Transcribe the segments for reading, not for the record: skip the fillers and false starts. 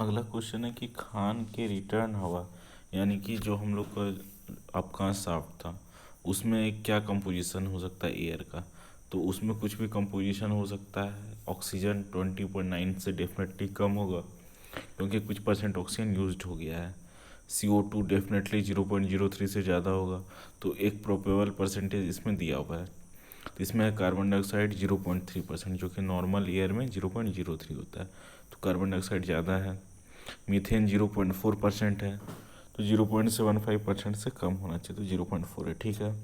अगला क्वेश्चन है कि खान के रिटर्न हवा यानी कि जो हम लोग का अवकाश शाफ्ट था उसमें क्या कंपोजिशन हो सकता है एयर का। तो उसमें कुछ भी कंपोजिशन हो सकता है। ऑक्सीजन 20.9 से डेफिनेटली कम होगा क्योंकि कुछ परसेंट ऑक्सीजन यूज्ड हो गया है। CO2 डेफिनेटली 0.03 से ज़्यादा होगा। तो एक प्रोबेबल परसेंटेज इसमें दिया हुआ है। तो इसमें है कार्बन डाइऑक्साइड 0.3%, जो कि नॉर्मल एयर में 0.03 होता है। तो कार्बन डाइऑक्साइड ज़्यादा है। मीथेन 0.4% है। तो 0.75% से कम होना चाहिए, तो 0.4 है, ठीक है।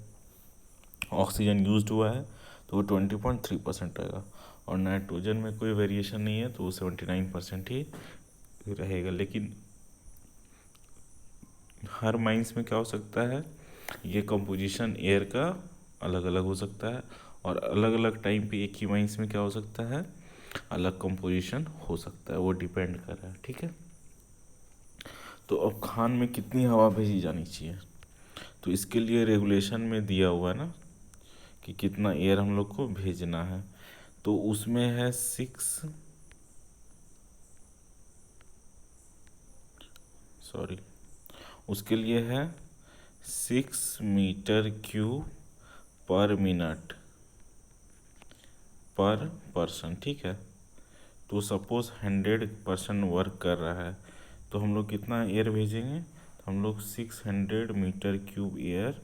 ऑक्सीजन यूज्ड हुआ है तो वो 20.3% रहेगा। और नाइट्रोजन में कोई वेरिएशन नहीं है तो वो 79% ही रहेगा। लेकिन हर माइंस में क्या हो सकता है, ये कंपोजिशन एयर का अलग अलग हो सकता है। और अलग अलग टाइम पे एक ही माइंस में क्या हो सकता है, अलग कंपोजिशन हो सकता है। वो डिपेंड कर रहा है, ठीक है। तो अब खान में कितनी हवा भेजी जानी चाहिए, तो इसके लिए रेगुलेशन में दिया हुआ है ना कि कितना एयर हम लोग को भेजना है। तो उसमें है उसके लिए है 6 मीटर क्यूब पर मिनट पर पर्सन, ठीक है। तो सपोज 100% वर्क कर रहा है तो हम लोग कितना एयर भेजेंगे, तो हम लोग 600 metre cube air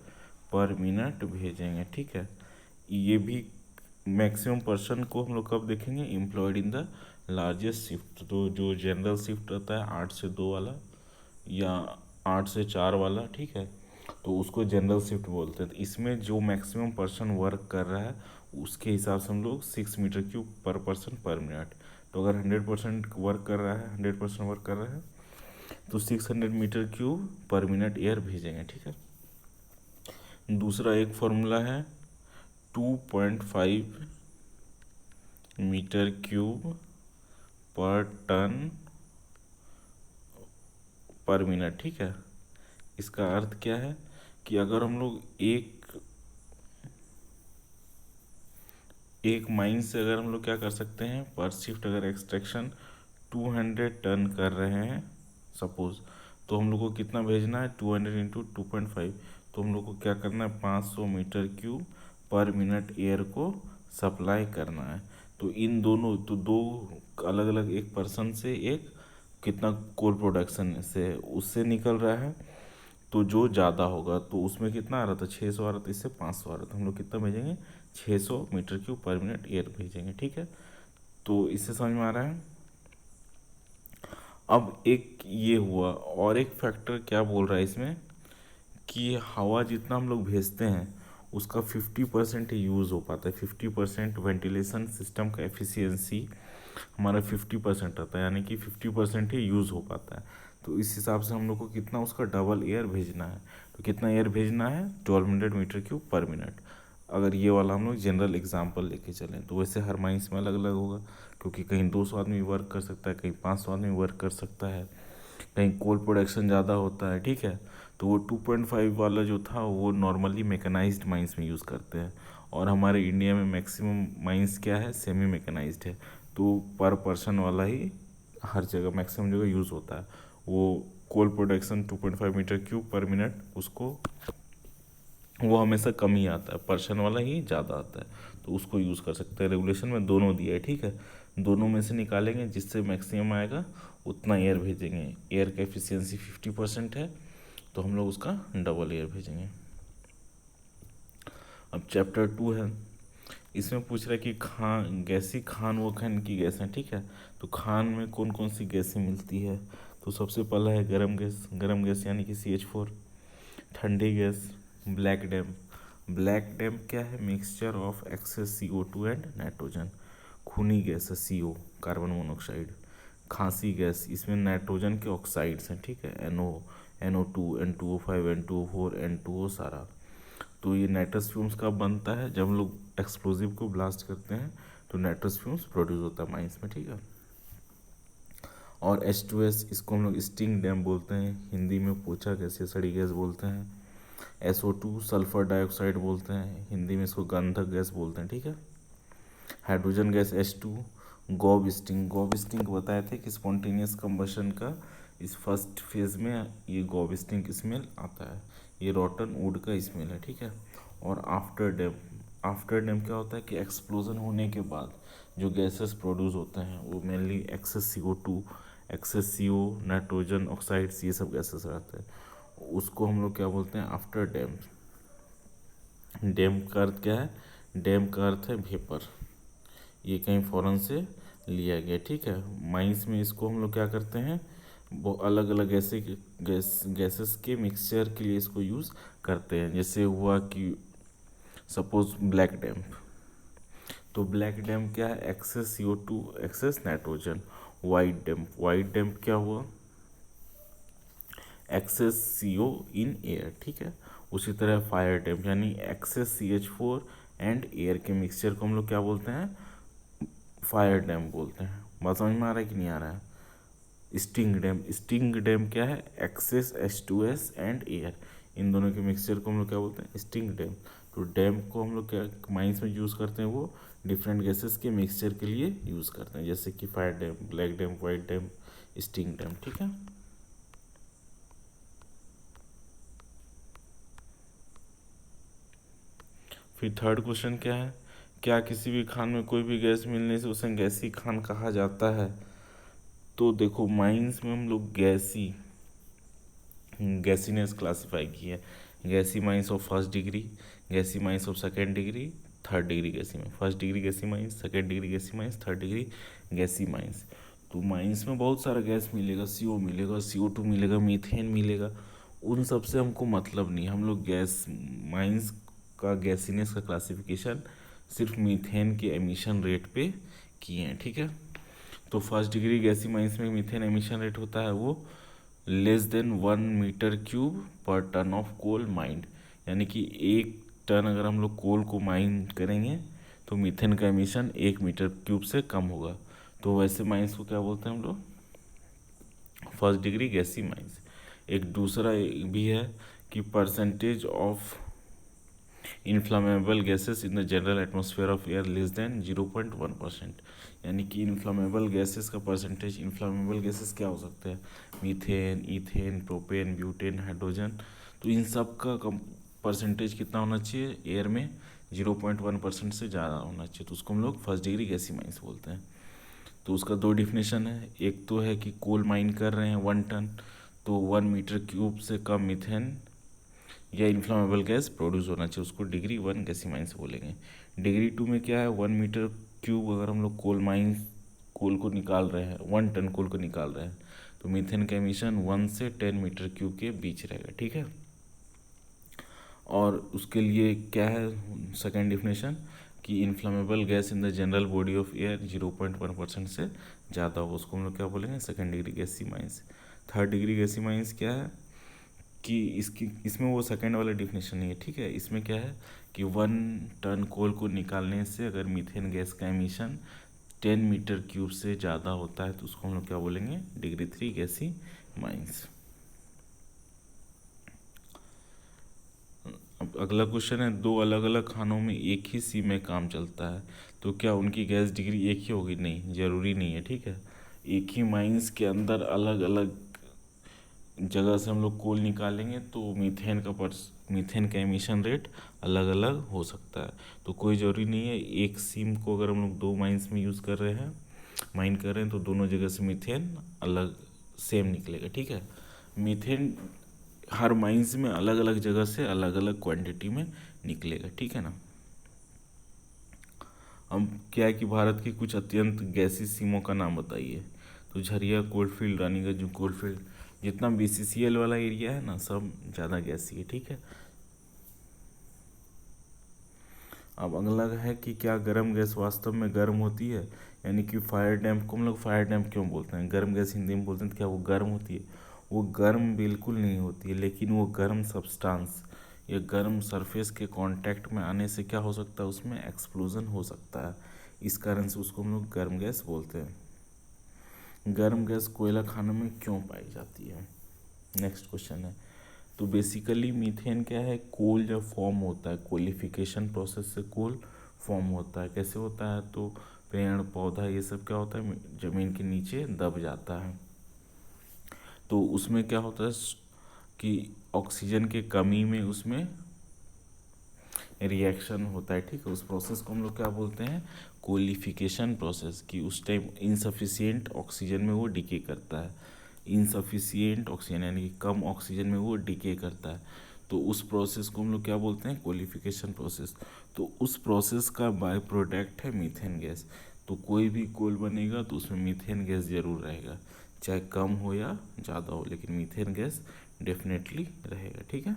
per minute भेजेंगे, ठीक है। ये भी मैक्सिमम पर्सन को हम लोग कब देखेंगे, employed in the largest shift. तो जो जनरल शिफ्ट रहता है 8 से 2 वाला या 8 से 4 वाला, ठीक है, तो उसको जनरल शिफ्ट बोलते हैं। तो इसमें जो मैक्सिमम पर्सन वर्क कर रहा है उसके हिसाब से हम लोग 6 मीटर क्यूब पर पर्सन पर मिनट। तो अगर 100% वर्क कर रहा है, 100% वर्क कर रहा है तो 600 metre cube per minute air भेजेंगे, ठीक है। दूसरा एक फॉर्मूला है 2.5 metre cube per ton per minute, ठीक है। इसका अर्थ क्या है कि अगर हम लोग एक माइन से अगर हम लोग क्या कर सकते हैं, पर शिफ्ट अगर एक्सट्रैक्शन 200 टन कर रहे हैं सपोज, तो हम लोग को कितना भेजना है, 200 × 2.5। तो हम लोग को क्या करना है, 500 metre cube per minute air को सप्लाई करना है। तो इन दोनों, तो दो अलग अलग, एक पर्सन से एक कितना कोल प्रोडक्शन से उससे निकल रहा है, तो जो ज़्यादा होगा तो उसमें कितना आ रहा था, 600 आ रहा था, इससे 500 आ रहा था। हम लोग कितना भेजेंगे, 600 metre cube per minute air भेजेंगे, ठीक है। तो इससे समझ में आ रहा है। अब एक ये हुआ, और एक फैक्टर क्या बोल रहा है इसमें कि हवा जितना हम लोग भेजते हैं उसका 50% ही यूज़ हो पाता है। 50% वेंटिलेशन सिस्टम का एफिशिएंसी हमारा 50% रहता है, यानी कि 50% ही यूज़ हो पाता है। तो इस हिसाब से हम लोग को कितना उसका डबल एयर भेजना है। तो कितना एयर भेजना है, 1200 मीटर क्यूब पर मिनट। अगर ये वाला हम लोग जनरल एग्जांपल लेके चलें तो वैसे हर माइंस में अलग अलग होगा, क्योंकि कहीं 200 आदमी वर्क कर सकता है, कहीं 500 आदमी वर्क कर सकता है, कहीं कोल प्रोडक्शन ज़्यादा होता है, ठीक है। तो वो 2.5 वाला जो था वो नॉर्मली मैकेनाइज्ड माइंस में यूज़ करते हैं। और हमारे इंडिया में मैक्सिमम माइंस क्या है, सेमी मैकेनाइज्ड है। तो पर पर्सन वाला ही हर जगह मैक्सिमम जगह यूज़ होता है। वो coal production 2.5 metre cube per minute, उसको वो हमेशा कम ही आता है, पर्सन वाला ही ज़्यादा आता है। तो उसको यूज़ कर सकते हैं। रेगुलेशन में दोनों दिया है, ठीक है। दोनों में से निकालेंगे, जिससे मैक्सिमम आएगा उतना एयर भेजेंगे। एयर का एफिशिएंसी 50% है तो हम लोग उसका डबल एयर भेजेंगे। अब चैप्टर 2 है, इसमें पूछ रहा है कि गैसी खान व खन की गैसें, ठीक है। तो खान में कौन कौन सी गैसें मिलती है, तो सबसे पहला है गर्म गैस। गर्म गैस यानी कि CH4। ठंडी gas black damp. Black damp क्या है, mixture of excess CO2 and nitrogen. खूनी गैस है CO, कार्बन मोनोऑक्साइड। खांसी गैस, इसमें नाइट्रोजन के ऑक्साइड्स हैं, ठीक है, NO2 N2O5 N2O4 N2O सारा। तो ये नाइट्रस फ्यूम्स कब बनता है, जब हम लोग एक्सप्लोजिव को ब्लास्ट करते हैं तो नाइट्रस फ्यूम्स प्रोड्यूस होता है माइंस में, ठीक है। और H2S, इसको हम लोग स्टिंग डैम बोलते हैं, हिंदी में पोछा गैस या सड़ी गैस बोलते हैं। SO2 सल्फर डाइऑक्साइड बोलते हैं, हिंदी में इसको गंधक गैस बोलते हैं, ठीक है। Hydrogen gas H2 gob sting बताए थे कि स्पॉन्टेनियस कंबशन का इस फर्स्ट फेज में ये गॉब स्टिंग स्मेल आता है, ये रॉटन वुड का स्मेल है, ठीक है। और आफ्टर डैम क्या होता है कि एक्सप्लोजन होने के बाद जो गैसेस प्रोड्यूस होते हैं वो mainly excess CO2, excess CO, nitrogen oxides, ये सब गैसेस रहते हैं, उसको हम लोग क्या बोलते हैं, आफ्टर डैम। डैम का अर्थ क्या है, डैम का अर्थ है वेपर, ये कहीं फॉरेन से लिया गया, ठीक है। माइंस में इसको हम लोग क्या करते हैं, वो अलग अलग ऐसे गैसेस के मिक्सचर के लिए इसको यूज़ करते हैं। जैसे हुआ कि सपोज ब्लैक डैम, तो ब्लैक डैम क्या है, excess CO2, excess nitrogen. White damp क्या हुआ, एक्सेस CO इन एयर, ठीक है। उसी तरह फायर डैम यानी एक्सेस CH4 एंड एयर के मिक्सचर को हम लोग क्या बोलते हैं, फायर डैम बोलते हैं। बात समझ में आ रहा है कि नहीं आ रहा है। स्टिंग डैम क्या है, एक्सेस H2S एंड एयर, इन दोनों के मिक्सचर को हम लोग क्या बोलते हैं, स्टिंग डैम। तो डैम को हम लोग क्या माइंस में यूज़ करते हैं, वो डिफरेंट गैसेस के मिक्सचर के लिए यूज़ करते हैं, जैसे कि fire dam, black dam, white dam, sting dam, ठीक है। फिर थर्ड क्वेश्चन क्या है, क्या किसी भी खान में कोई भी गैस मिलने से उसे गैसी खान कहा जाता है। तो देखो माइंस में हम लोग गैसीनेस क्लासीफाई की है, gassy mines of first degree, gassy mines of second degree, third degree gassy mines, first degree gassy mines, second degree gassy mines, third degree gassy mines. तो माइंस में बहुत सारा गैस मिलेगा, CO मिलेगा, CO2 मिलेगा, methane मिलेगा, उन सब से हमको मतलब नहीं, हम लोग गैस माइंस का गैसीनेस का क्लासिफिकेशन सिर्फ मीथेन के एमिशन रेट पे किए हैं, ठीक है। तो फर्स्ट डिग्री गैसी माइंस में मीथेन एमिशन रेट होता है वो <1 metre cube per ton of coal mind, यानी कि 1 टन अगर हम लोग कोल को माइन करेंगे तो मीथेन का एमिशन 1 मीटर क्यूब से कम होगा। तो वैसे माइंस को क्या बोलते हैं हम लोग, फर्स्ट डिग्री गैसी माइंस। एक दूसरा भी है कि percentage of inflammable gases in the general atmosphere of air <0.1%, यानी कि इन्फ्लामेबल गैसेस का परसेंटेज, इन्फ्लामेबल गैसेस क्या हो सकते हैं, methane, ethane, propane, butane, hydrogen. तो इन सब का परसेंटेज कितना होना चाहिए एयर में, 0.1% से ज़्यादा होना चाहिए, तो उसको हम लोग फर्स्ट डिग्री गैसी माइंस बोलते हैं। तो उसका दो डिफिनेशन है, एक तो है कि कोल माइन कर रहे हैं 1 टन, तो 1 मीटर क्यूब से कम मीथेन या इन्फ्लामेबल गैस प्रोड्यूस होना चाहिए, उसको डिग्री 1 गैसी माइंस बोलेंगे। डिग्री 2 में क्या है, 1 मीटर क्यूब अगर हम लोग कोल को निकाल रहे हैं, 1 टन कोल को निकाल रहे हैं, तो मीथेन का एमिशन 1 से 10 मीटर क्यूब के बीच रहेगा, ठीक है। और उसके लिए क्या है सेकेंड डिफिनेशन, कि inflammable gas in the general body of air 0.1% से ज़्यादा हो, उसको हम लोग क्या बोलेंगे, second degree gassy mines. Third degree gassy mines क्या है कि इसमें वो सेकंड वाला डिफिनेशन नहीं है, ठीक है। इसमें क्या है कि 1 टन कोल को निकालने से अगर मीथेन गैस का एमिशन 10 मीटर क्यूब से ज़्यादा होता है तो उसको हम लोग क्या बोलेंगे, डिग्री 3 गैसी माइंस। अब अगला क्वेश्चन है, दो अलग अलग खानों में एक ही सी में काम चलता है, तो क्या उनकी गैस डिग्री एक ही होगी, नहीं ज़रूरी नहीं है, ठीक है। एक ही माइंस के अंदर अलग अलग जगह से हम लोग कोल निकालेंगे तो मीथेन का एमिशन रेट अलग अलग हो सकता है। तो कोई ज़रूरी नहीं है, एक सीम को अगर हम लोग दो माइंस में यूज़ कर रहे हैं, माइन कर रहे हैं, तो दोनों जगह से मीथेन अलग सेम निकलेगा, ठीक है। मीथेन हर माइंस में अलग अलग जगह से अलग अलग क्वांटिटी में निकलेगा, ठीक है ना। अब क्या है कि भारत की कुछ अत्यंत गैसी सीमों का नाम बताइए। तो झरिया कोलफील्ड, रानीगंज जो कोलफील्ड, जितना BCCL वाला एरिया है ना सब ज़्यादा गैसी है, ठीक है। अब अगला है कि क्या गर्म गैस वास्तव में गर्म होती है, यानी कि फायर डैम को हम लोग फायर डैम क्यों बोलते हैं, गर्म गैस हिंदी में बोलते हैं, तो क्या वो गर्म होती है, वो गर्म बिल्कुल नहीं होती है, लेकिन वो गर्म सब्सटेंस या गर्म सरफेस के कांटेक्ट में आने से क्या हो सकता है, उसमें एक्सप्लोजन हो सकता है, इस कारण से उसको हम लोग गर्म गैस बोलते हैं। गर्म गैस कोयला खानों में क्यों पाई जाती है, नेक्स्ट क्वेश्चन है। तो बेसिकली मीथेन क्या है, कोल जब फॉर्म होता है, कोलिफिकेशन प्रोसेस से कोल फॉर्म होता है, कैसे होता है, तो पेड़ पौधा ये सब क्या होता है, ज़मीन के नीचे दब जाता है। तो उसमें क्या होता है कि ऑक्सीजन के कमी में उसमें रिएक्शन होता है, ठीक है। उस प्रोसेस को हम लोग क्या बोलते हैं, कोलिफिकेशन प्रोसेस, कि उस टाइम इनसफिशियंट ऑक्सीजन में वो डिके करता है। इनसफिशियंट ऑक्सीजन यानी कि कम ऑक्सीजन में वो डिके करता है। तो उस प्रोसेस को हम लोग क्या बोलते हैं, कोलिफिकेशन प्रोसेस। तो उस प्रोसेस का बाय प्रोडक्ट है मीथेन गैस। तो कोई भी कोल बनेगा तो उसमें मीथेन गैस ज़रूर रहेगा, चाहे कम हो या ज़्यादा हो, लेकिन मीथेन गैस डेफिनेटली रहेगा, ठीक है।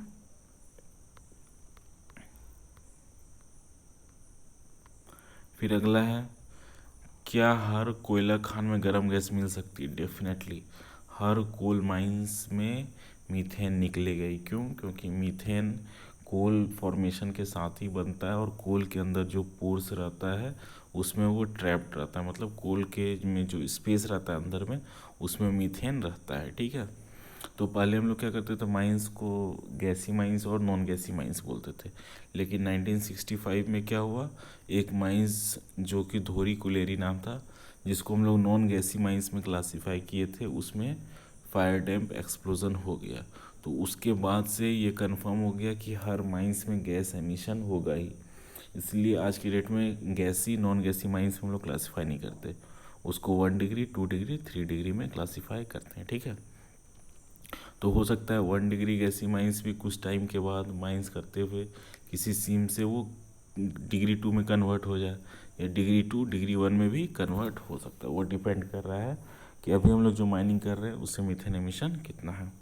फिर अगला है, क्या हर कोयला खान में गर्म गैस मिल सकती है? डेफिनेटली हर कोल माइंस में मीथेन निकलेगा ही। क्यों? क्योंकि मीथेन कोल फॉर्मेशन के साथ ही बनता है, और कोल के अंदर जो पोर्स रहता है उसमें वो ट्रैप्ड रहता है, मतलब कोल के में जो स्पेस रहता है अंदर में, उसमें मीथेन रहता है, ठीक है। तो पहले हम लोग क्या करते थे, माइंस को गैसी माइंस और नॉन गैसी माइंस बोलते थे। लेकिन 1965 में क्या हुआ, एक माइंस जो कि धोरी कुलेरी नाम था, जिसको हम लोग नॉन गैसी माइंस में क्लासीफाई किए थे, उसमें फायर डैम्प एक्सप्लोजन हो गया। तो उसके बाद से ये कंफर्म हो गया कि हर माइंस में गैस एमिशन होगा ही। इसलिए आज की डेट में गैसी नॉन गैसी माइंस में हम लोग क्लासीफाई नहीं करते, उसको 1 डिग्री 2 डिग्री 3 डिग्री में क्लासीफाई करते हैं, ठीक है। तो हो सकता है 1 डिग्री गैसी माइंस भी कुछ टाइम के बाद माइंस करते हुए किसी सीम से वो डिग्री 2 में कन्वर्ट हो जाए, या डिग्री 2 डिग्री 1 में भी कन्वर्ट हो सकता है। वो डिपेंड कर रहा है कि अभी हम लोग जो माइनिंग कर रहे हैं उससे मीथेन एमिशन कितना है।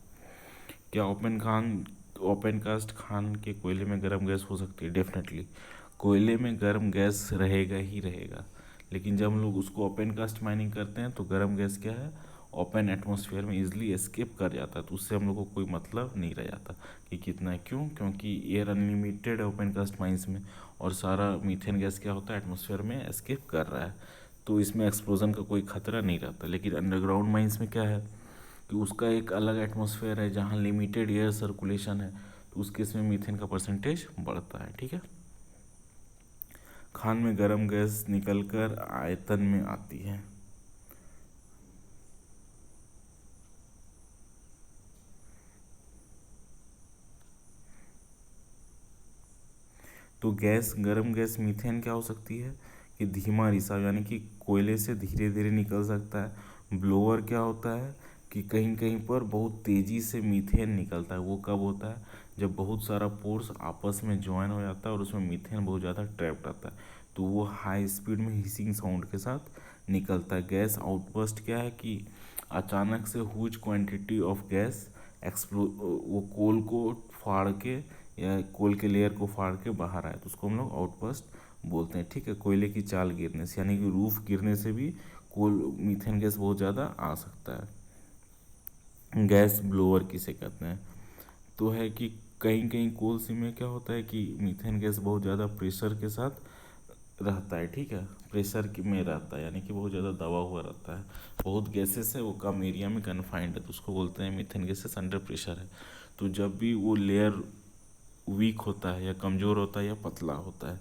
क्या ओपन कास्ट खान के कोयले में गर्म गैस हो सकती है? डेफिनेटली कोयले में गर्म गैस रहेगा ही रहेगा। लेकिन जब हम लोग उसको ओपन कास्ट माइनिंग करते हैं तो गर्म गैस क्या है, ओपन एटमॉस्फेयर में इजीली एस्केप कर जाता है, तो उससे हम लोग को कोई मतलब नहीं रह जाता कि कितना है। क्यों? क्योंकि एयर अनलिमिटेड है ओपन कास्ट माइंस में, और सारा मीथेन गैस क्या होता है, एटमॉस्फेयर में एस्केप कर रहा है, तो इसमें एक्सप्लोजन का कोई खतरा नहीं रहता। लेकिन अंडरग्राउंड माइंस में क्या है कि उसका एक अलग एटमॉस्फेयर है जहाँ लिमिटेड एयर सर्कुलेशन है, तो उस केस में मीथेन का परसेंटेज बढ़ता है, ठीक है। खान में गर्म गैस निकलकर आयतन में आती है। तो गर्म गैस मीथेन क्या हो सकती है कि धीमा रिसाव, यानी कि कोयले से धीरे धीरे निकल सकता है। ब्लोअर क्या होता है कि कहीं कहीं पर बहुत तेज़ी से मीथेन निकलता है। वो कब होता है, जब बहुत सारा पोर्स आपस में ज्वाइन हो जाता है और उसमें मीथेन बहुत ज़्यादा ट्रैप्ड रहता है, तो वो हाई स्पीड में हिसिंग साउंड के साथ निकलता है। गैस आउटबर्स्ट क्या है कि अचानक से हुज क्वांटिटी ऑफ गैस वो कोल को फाड़ के, या कोल के लेयर को फाड़ के बाहर आए, तो उसको हम लोग आउटबर्स्ट बोलते हैं, ठीक है। कोयले की चाल गिरने से, यानी कि रूफ गिरने से भी कोल मीथेन गैस बहुत ज़्यादा आ सकता है। गैस ब्लोअर किसे कहते हैं, तो है कि कहीं कहीं कोल सीम में क्या होता है कि मीथेन गैस बहुत ज़्यादा प्रेशर के साथ रहता है, ठीक है। प्रेशर में रहता है, यानी कि बहुत ज़्यादा दबा हुआ रहता है। बहुत गैसेस है वो कम एरिया में कन्फाइंड है, तो उसको बोलते हैं मीथेन गैसेस अंडर प्रेशर है। तो जब भी वो लेयर वीक होता है या कमज़ोर होता है या पतला होता है,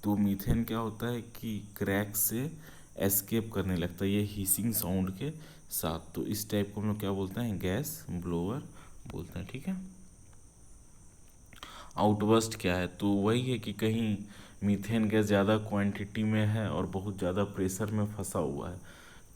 तो मीथेन क्या होता है कि क्रैक से एस्केप करने लगता है ये हीसिंग साउंड के साथ। तो इस टाइप को हम लोग क्या बोलते हैं, गैस ब्लोअर बोलते हैं, ठीक है। आउटबर्स्ट क्या है, तो वही है कि कहीं मीथेन गैस ज़्यादा क्वांटिटी में है और बहुत ज़्यादा प्रेशर में फंसा हुआ है,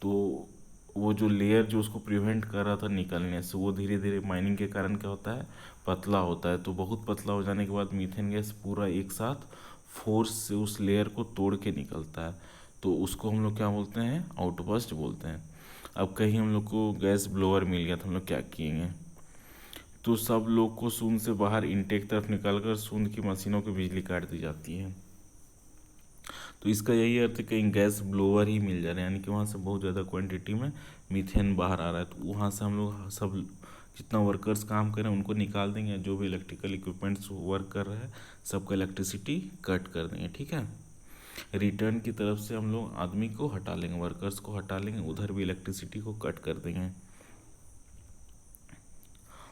तो वो जो लेयर जो उसको प्रिवेंट कर रहा था निकलने से, वो धीरे धीरे माइनिंग के कारण क्या होता है, पतला होता है। तो बहुत पतला हो जाने के बाद मीथेन गैस पूरा एक साथ फोर्स से उस लेयर को तोड़ के निकलता है, तो उसको हम लोग क्या बोलते हैं, आउटबर्स्ट बोलते हैं। अब कहीं हम लोग को गैस ब्लोअर मिल गया तो हम लोग क्या किएंगे, तो सब लोग को सूंद से बाहर इनटेक तरफ निकालकर सूंद की मशीनों की बिजली काट दी जाती है। तो इसका यही अर्थ है कहीं गैस ब्लोअर ही मिल जा रहा है, यानी कि वहाँ से बहुत ज़्यादा क्वांटिटी में मीथेन बाहर आ रहा है, तो वहाँ से हम लोग सब जितना वर्कर्स काम कर रहे हैं उनको निकाल देंगे, जो भी इलेक्ट्रिकल इक्विपमेंट्स वर्क कर रहे हैं सबका इलेक्ट्रिसिटी कट कर देंगे, ठीक है। रिटर्न की तरफ से हम लोग आदमी को हटा लेंगे, वर्कर्स को हटा लेंगे, उधर भी इलेक्ट्रिसिटी को कट कर देंगे।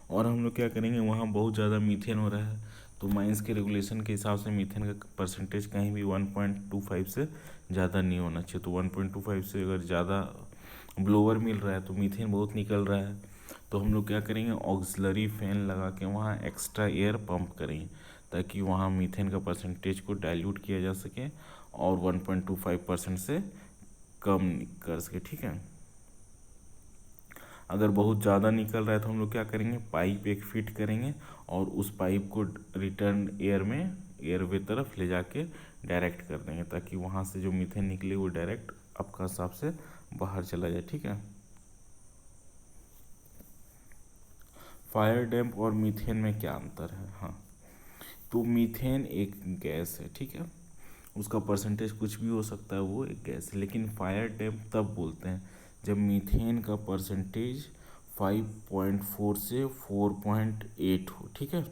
और हम लोग क्या करेंगे, वहाँ बहुत ज़्यादा मीथेन हो रहा है तो माइंस के रेगुलेशन के हिसाब से मीथेन का परसेंटेज कहीं भी 1.25 से ज़्यादा नहीं होना चाहिए। तो 1.25 से अगर ज़्यादा ब्लोअर मिल रहा है तो मीथेन बहुत निकल रहा है, तो हम लोग क्या करेंगे, ऑक्सिलरी फैन लगा के वहाँ एक्स्ट्रा एयर पंप करेंगे ताकि वहाँ मीथेन का परसेंटेज को डाइल्यूट किया जा सके और 1.25% से कम कर सके। ठीक है, अगर बहुत ज़्यादा निकल रहा है तो हम लोग क्या करेंगे, पाइप एक फिट करेंगे और उस पाइप को रिटर्न एयरवे तरफ ले जाके डायरेक्ट कर देंगे ताकि वहाँ से जो मीथेन निकले वो डायरेक्ट आपका हिसाब से बाहर चला जाए। ठीक है, फायर डैम्प और मीथेन में क्या अंतर है? हाँ, तो मीथेन एक गैस है, ठीक है, उसका परसेंटेज कुछ भी हो सकता है, वो एक गैस है। लेकिन फायर डैम्प तब बोलते हैं जब मीथेन का परसेंटेज 5.4 से 4.8 हो। ठीक है,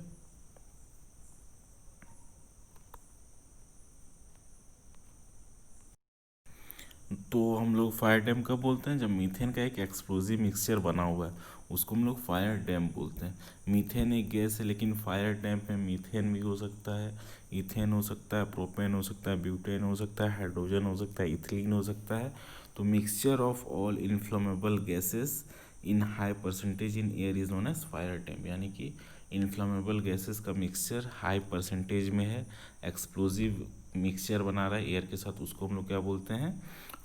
तो हम लोग फायर डैम कब बोलते हैं, जब मीथेन का एक एक्सप्लोजिव मिक्सचर बना हुआ है, उसको हम लोग फायर डैम बोलते हैं। मीथेन एक गैस है, लेकिन फायर डैम में मीथेन भी हो सकता है, इथेन हो सकता है, प्रोपेन हो सकता है, ब्यूटेन हो सकता है, हाइड्रोजन हो सकता है, इथिलीन हो सकता है। तो mixture of all inflammable gases in high percentage in air is known as fire damp, यानी कि इन्फ्लेमेबल गैसेस का मिक्सचर हाई परसेंटेज में है, एक्सप्लोजिव मिक्सचर बना रहा है एयर के साथ, उसको हम लोग क्या बोलते हैं,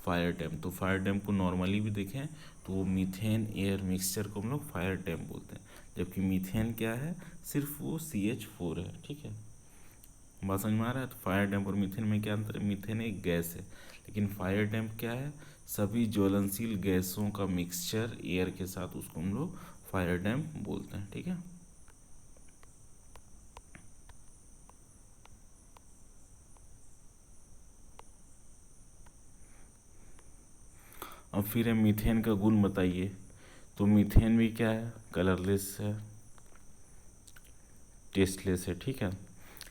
फायर डैम। तो फायर डैम को नॉर्मली भी देखें तो वो मीथेन एयर मिक्सचर को हम लोग फायर डैम बोलते हैं, जबकि मीथेन क्या है, सिर्फ वो CH4 है। ठीक है, बात समझ में आ रहा है? तो फायर डैम और मीथेन में क्या अंतर है, मीथेन एक गैस है, लेकिन फायर डैम क्या है, सभी ज्वलनशील गैसों का मिक्सचर एयर के साथ, उसको हम लोग फायर डैम बोलते हैं। ठीक है, अब फिर है मीथेन का गुण बताइए। तो मीथेन भी क्या है, कलरलेस है, टेस्टलेस है। ठीक है,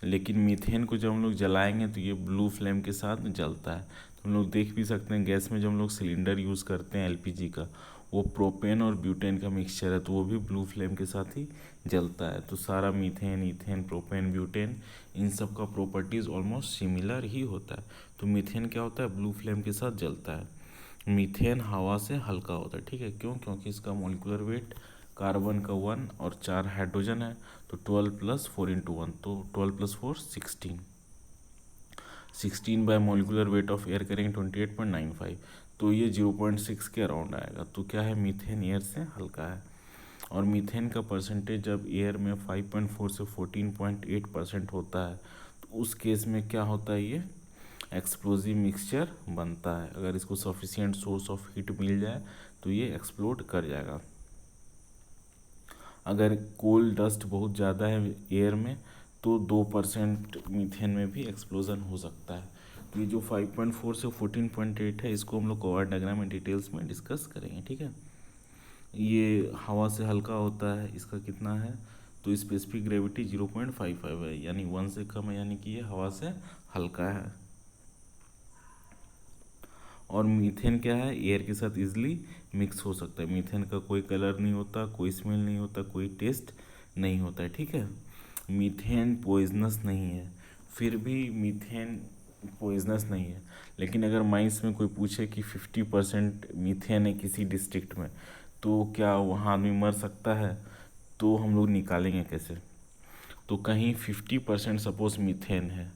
लेकिन मीथेन को जब हम लोग जलाएंगे तो ये ब्लू फ्लेम के साथ जलता है। तो हम लोग देख भी सकते हैं गैस में जब हम लोग सिलेंडर यूज़ करते हैं LPG का, वो प्रोपेन और ब्यूटेन का मिक्सचर है, तो वो भी ब्लू फ्लेम के साथ ही जलता है। तो सारा मीथेन, इथेन, प्रोपेन, ब्यूटेन, इन सब का प्रॉपर्टीज़ ऑलमोस्ट सिमिलर ही होता है। तो मीथेन क्या होता है, ब्लू फ्लेम के साथ जलता है। मीथेन हवा से हल्का होता है। ठीक है, क्यों? क्योंकि इसका मॉलिक्यूलर वेट कार्बन का 1 और 4 हाइड्रोजन है, तो 12 + 4 × 1, तो 12 + 4 16, 16 bye molecular weight of air करेंगे 28.95, तो ये 0.6 के अराउंड आएगा। तो क्या है, मीथेन एयर से हल्का है। और मीथेन का परसेंटेज जब एयर में 5.4 से 14.8% होता है, तो उस केस में क्या होता है, ये एक्सप्लोजिव मिक्सचर बनता है। अगर इसको सफिशिएंट सोर्स ऑफ हीट मिल जाए तो ये एक्सप्लोड कर जाएगा। अगर कोल डस्ट बहुत ज़्यादा है एयर में तो 2% मीथेन में भी एक्सप्लोजन हो सकता है। तो ये जो 5.4 से 14.8 है, इसको हम लोग कॉर्ड डायग्राम में डिटेल्स में डिस्कस करेंगे। ठीक है, ये हवा से हल्का होता है, इसका कितना है, तो स्पेसिफिक ग्रेविटी 0.55 है, यानी 1 से कम है, यानी कि ये हवा से हल्का है। और मीथेन क्या है, एयर के साथ इजीली मिक्स हो सकता है। मीथेन का कोई कलर नहीं होता, कोई स्मेल नहीं होता, कोई टेस्ट नहीं होता है। ठीक है, मीथेन पॉइजनस नहीं है, फिर भी मीथेन पॉइजनस नहीं है। लेकिन अगर माइंस में कोई पूछे कि 50% मीथेन है किसी डिस्ट्रिक्ट में, तो क्या वहाँ आदमी मर सकता है, तो हम लोग निकालेंगे कैसे। तो कहीं 50% सपोज मीथेन है,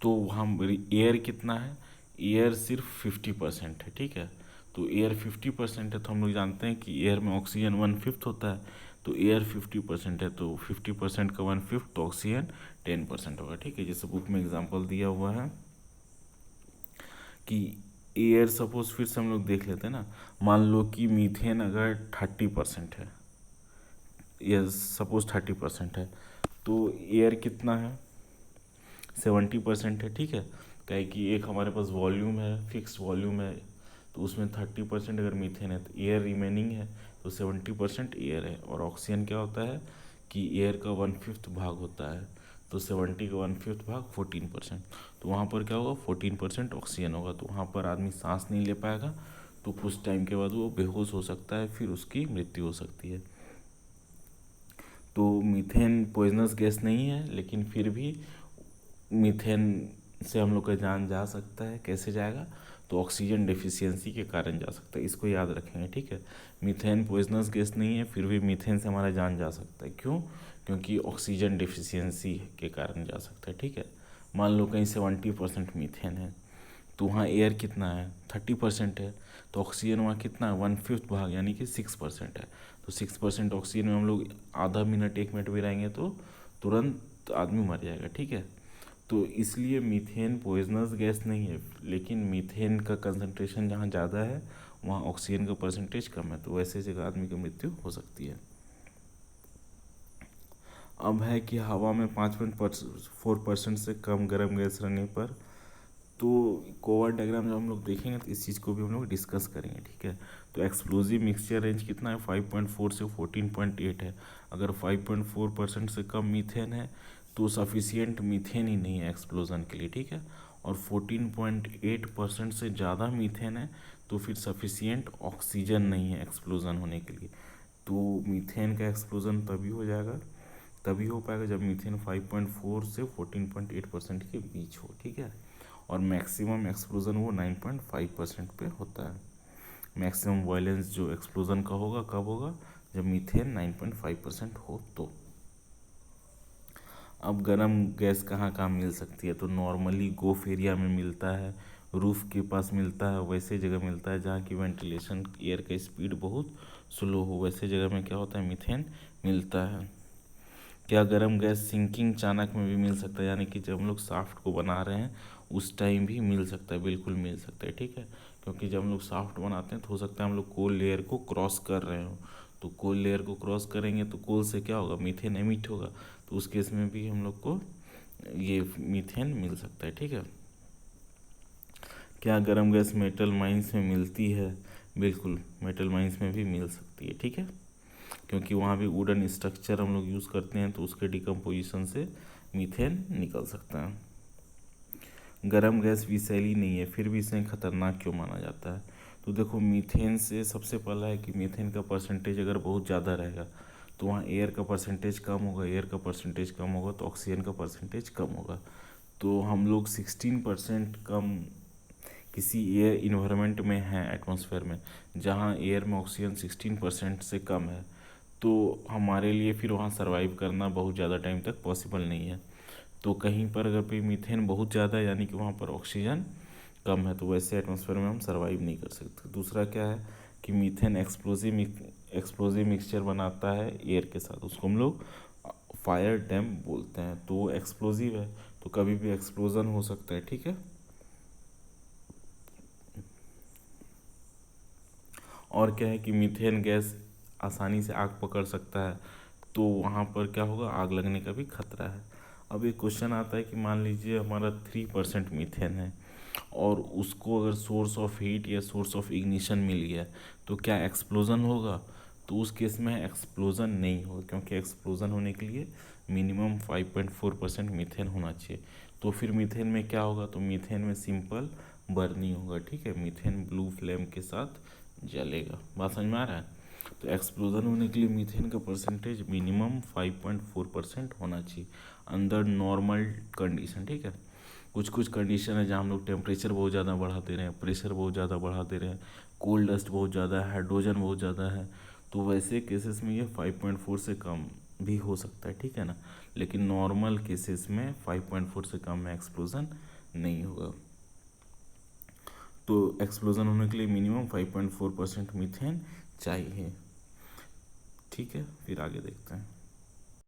तो हम एयर कितना है, एयर सिर्फ 50% है। ठीक है, तो एयर 50% है, तो हम लोग जानते हैं कि एयर में ऑक्सीजन 1/5 होता है, तो एयर 50% है, तो 50% का 1/5, तो ऑक्सीजन 10% होगा। ठीक है, जैसे बुक में एग्जांपल दिया हुआ है कि एयर सपोज, फिर से हम लोग देख लेते हैं ना, मान लो कि मीथेन अगर 30% है, या सपोज 30% है, तो एयर कितना है, 70% है। ठीक है, क्या कि एक हमारे पास वॉल्यूम है, फिक्स वॉल्यूम है, तो उसमें 30% अगर मीथेन है तो एयर रिमेनिंग है, तो 70% एयर है। और ऑक्सीजन क्या होता है कि एयर का 1/5 भाग होता है, तो 70 का 1/5 भाग 14%, तो वहाँ पर क्या होगा, 14% ऑक्सीजन होगा, तो वहाँ पर आदमी सांस नहीं ले पाएगा, तो कुछ टाइम के बाद वो बेहोश हो सकता है, फिर उसकी मृत्यु हो सकती है। तो मीथेन पॉइजनस गैस नहीं है, लेकिन फिर भी मीथेन से हम लोग का जान जा सकता है। कैसे जाएगा? तो ऑक्सीजन डेफिशिएंसी के कारण जा सकता है। इसको याद रखेंगे, ठीक है। मीथेन पॉइजनस गैस नहीं है, फिर भी मीथेन से हमारा जान जा सकता है। क्यों? क्योंकि ऑक्सीजन डेफिशिएंसी के कारण जा सकता है, ठीक है। मान लो कहीं 70% मीथेन है, तो वहाँ एयर कितना है? 30% है। तो ऑक्सीजन वहाँ कितना है? 1/5 भाग, यानी कि 6% है। तो 6% ऑक्सीजन में हम लोग आधा मिनट 1 मिनट भी रहेंगे तो तुरंत आदमी मर जाएगा, ठीक है। तो इसलिए मीथेन पॉइजनस गैस नहीं है, लेकिन मीथेन का कंसंट्रेशन जहाँ ज़्यादा है वहाँ ऑक्सीजन का परसेंटेज कम है, तो वैसे जगह आदमी की मृत्यु हो सकती है। अब है कि हवा में 5.4% से कम गर्म गैस रहने पर, तो कोवर डायग्राम जब हम लोग देखेंगे तो इस चीज़ को भी हम लोग डिस्कस करेंगे, ठीक है। तो एक्सप्लोजिव मिक्सचर रेंज कितना है? 5.4 से 14.8 है। अगर 5.4% से कम मीथेन है तो सफिशियंट मीथेन ही नहीं है एक्सप्लोजन के लिए, ठीक है। और 14.8% से ज़्यादा मीथेन है तो फिर सफिशियंट ऑक्सीजन नहीं है एक्सप्लोजन होने के लिए। तो मीथेन का एक्सप्लोजन तभी हो पाएगा जब मीथेन 5.4 से 14.8% के बीच हो, ठीक है। और मैक्सिमम एक्सप्लोजन वो 9.5% पे होता है। मैक्सिमम वायलेंस जो एक्सप्लोजन का होगा कब होगा? जब मीथेन 9.5% हो तो। अब गर्म गैस कहाँ कहाँ मिल सकती है? तो नॉर्मली गोफ एरिया में मिलता है, रूफ के पास मिलता है, वैसे जगह मिलता है जहाँ की वेंटिलेशन एयर का स्पीड बहुत स्लो हो, वैसे जगह में क्या होता है? मीथेन मिलता है। क्या गर्म गैस सिंकिंग चाणक में भी मिल सकता है? यानी कि जब हम लोग शाफ्ट को बना रहे हैं उस टाइम भी मिल सकता है, बिल्कुल मिल सकता है, ठीक है। क्योंकि जब हम लोग शाफ्ट बनाते हैं तो हो सकता है हम लोग कोल लेयर को क्रॉस कर रहे हो, तो कोल लेयर को क्रॉस करेंगे तो कोल से क्या होगा? मीथेन एमिट होगा, तो उस केस में भी हम लोग को ये मीथेन मिल सकता है, ठीक है। क्या गर्म गैस मेटल माइंस में मिलती है? बिल्कुल मेटल माइंस में भी मिल सकती है, ठीक है। क्योंकि वहाँ भी वुडन स्ट्रक्चर हम लोग यूज़ करते हैं तो उसके डिकम्पोजिशन से मीथेन निकल सकता है। गर्म गैस विषैली नहीं है, फिर भी इसे खतरनाक क्यों माना जाता है? तो देखो मीथेन से सबसे पहला है कि मीथेन का परसेंटेज अगर बहुत ज़्यादा रहेगा तो वहाँ एयर का परसेंटेज कम होगा, एयर का परसेंटेज कम होगा तो ऑक्सीजन का परसेंटेज कम होगा। तो हम लोग 16% कम किसी एयर इन्वायरमेंट में है एटमॉस्फेयर में, जहाँ एयर में ऑक्सीजन 16% से कम है, तो हमारे लिए फिर वहाँ सरवाइव करना बहुत ज़्यादा टाइम तक पॉसिबल नहीं है। तो कहीं पर अगर भी मीथेन बहुत ज़्यादा है यानी कि वहाँ पर ऑक्सीजन कम है, तो वैसे एटमॉस्फेयर में हम सरवाइव नहीं कर सकते। दूसरा क्या है कि मीथेन एक्सप्लोजिव मिक्सचर बनाता है एयर के साथ, उसको हम लोग फायर डैम बोलते हैं। तो वो एक्सप्लोजिव है तो कभी भी एक्सप्लोजन हो सकता है, ठीक है। और क्या है कि मीथेन गैस आसानी से आग पकड़ सकता है, तो वहाँ पर क्या होगा? आग लगने का भी खतरा है। अब एक क्वेश्चन आता है कि मान लीजिए हमारा 3% मीथेन है और उसको अगर सोर्स ऑफ हीट या सोर्स ऑफ इग्निशन मिल गया तो क्या एक्सप्लोजन होगा? तो उस केस में एक्सप्लोजन नहीं होगा, क्योंकि एक्सप्लोजन होने के लिए मिनिमम 5.4% मीथेन होना चाहिए। तो फिर मीथेन में क्या होगा? तो मीथेन में सिंपल बर्निंग होगा, ठीक है। मीथेन ब्लू फ्लेम के साथ जलेगा। बात समझ में आ रहा है? तो एक्सप्लोजन होने के लिए मीथेन का परसेंटेज मिनिमम 5.4% होना चाहिए अंडर नॉर्मल कंडीशन, ठीक है। कुछ कुछ कंडीशन है जहाँ हम लोग टेम्परेचर बहुत ज़्यादा बढ़ा दे रहे हैं, प्रेशर बहुत ज़्यादा बढ़ा दे रहे हैं, कोल्ड डस्ट बहुत ज़्यादा है, हाइड्रोजन बहुत ज़्यादा है, तो वैसे केसेस में ये 5.4 से कम भी हो सकता है, ठीक है ना। लेकिन नॉर्मल केसेस में 5.4 से कम में एक्सप्लोजन नहीं होगा। तो एक्सप्लोजन होने के लिए मिनिमम 5.4% मीथेन चाहिए, ठीक है। फिर आगे देखते हैं।